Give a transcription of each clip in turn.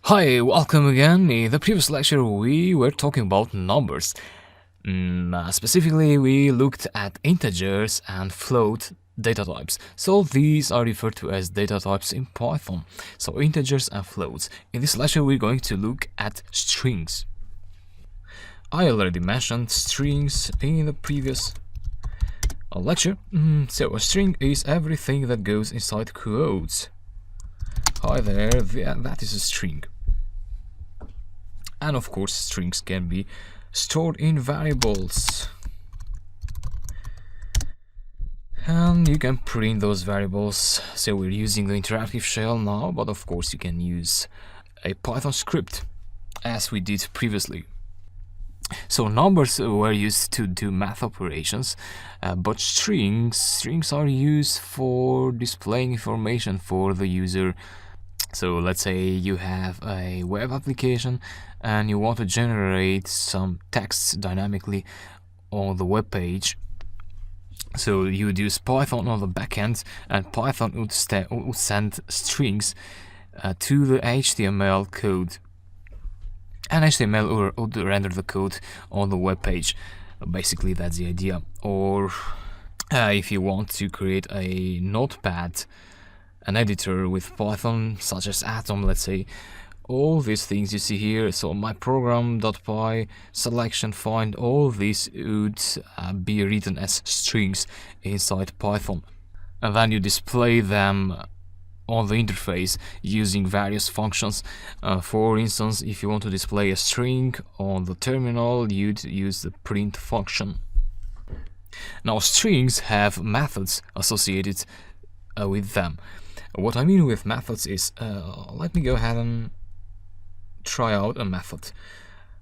Hi, welcome again. In the previous lecture, we were talking about numbers. Specifically, we looked at integers and float data types. So these are referred to as data types in Python. So integers and floats. In this lecture, we're going to look at strings. I already mentioned strings in the previous lecture. So a string is everything that goes inside quotes. Hi there, that is a string. And of course, strings can be stored in variables. And you can print those variables. So we're using the interactive shell now, but of course you can use a Python script as we did previously. So numbers were used to do math operations, but strings are used for displaying information for the user. So let's say you have a web application and you want to generate some text dynamically on the web page. So you would use Python on the backend, and Python would send strings to the HTML code. And HTML would render the code on the web page. Basically, that's the idea. Or if you want to create a notepad, an editor with Python, such as Atom, let's say, all these things you see here, so my program.py, selection, find, all these would be written as strings inside Python. And then you display them on the interface using various functions. For instance, if you want to display a string on the terminal, you'd use the print function. Now, strings have methods associated with them. What I mean with methods is, let me go ahead and try out a method.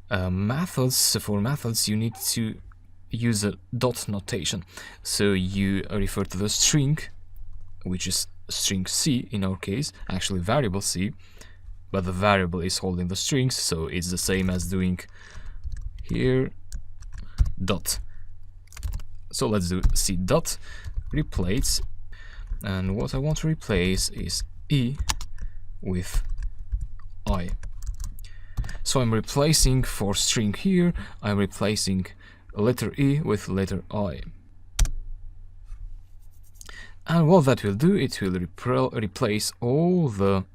For methods, you need to use a dot notation. So you refer to the string, which is string C in our case, actually variable C, but the variable is holding the strings, so it's the same as doing here dot. So let's do C dot replace. And what I want to replace is E with I. So I'm replacing for string here, I'm replacing letter E with letter I. And what that will do, it will replace all the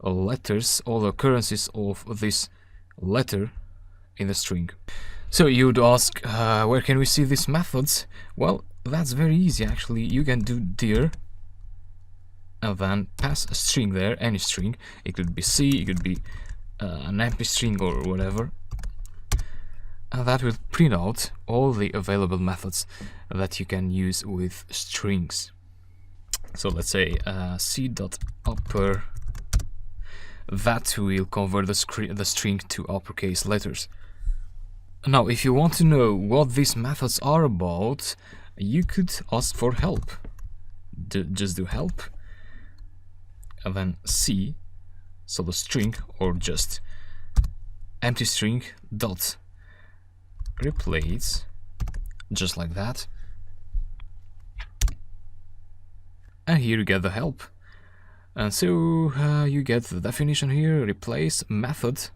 letters, all the occurrences of this letter in the string. So you'd ask, where can we see these methods? Well, that's very easy actually. You can do dir and then pass a string there, any string. It could be C, it could be an empty string or whatever. And that will print out all the available methods that you can use with strings. So let's say C.upper, that will convert the string to uppercase letters. Now, if you want to know what these methods are about, you could ask for help. Just do help, and then C, so the string, or just empty string dot replace, just like that. And here you get the help. And so you get the definition here, replace method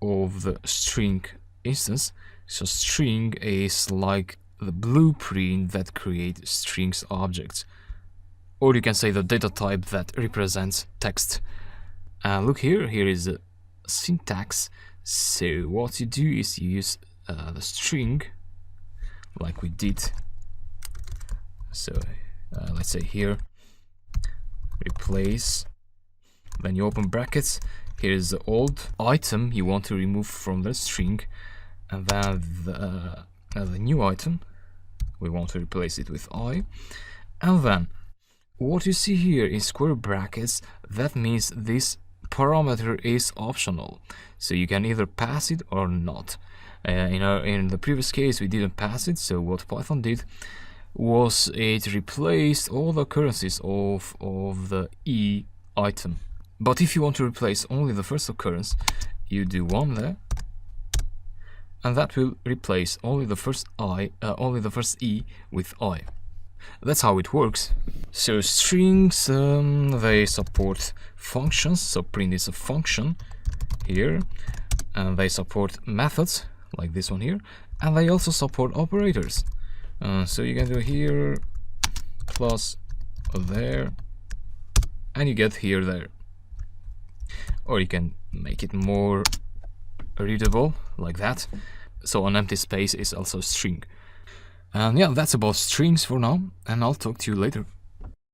of the string instance. So string is like the blueprint that creates strings objects. Or you can say the data type that represents text. Look here is the syntax. So what you do is you use the string like we did. So let's say here replace, then you open brackets, here is the old item you want to remove from the string, and then the new item we want to replace it with I. And then what you see here in square brackets, that means this parameter is optional, so you can either pass it or not. In the previous case we didn't pass it, so what Python did was it replaced all the occurrences of the E item. But if you want to replace only the first occurrence, you do one there, and that will replace only the first E with I. That's how it works. So strings, they support functions, so print is a function here, and they support methods like this one here, and they also support operators. So you can do here plus there, and you get here there. Or you can make it more readable like that. So an empty space is also a string. And yeah, that's about strings for now, and I'll talk to you later.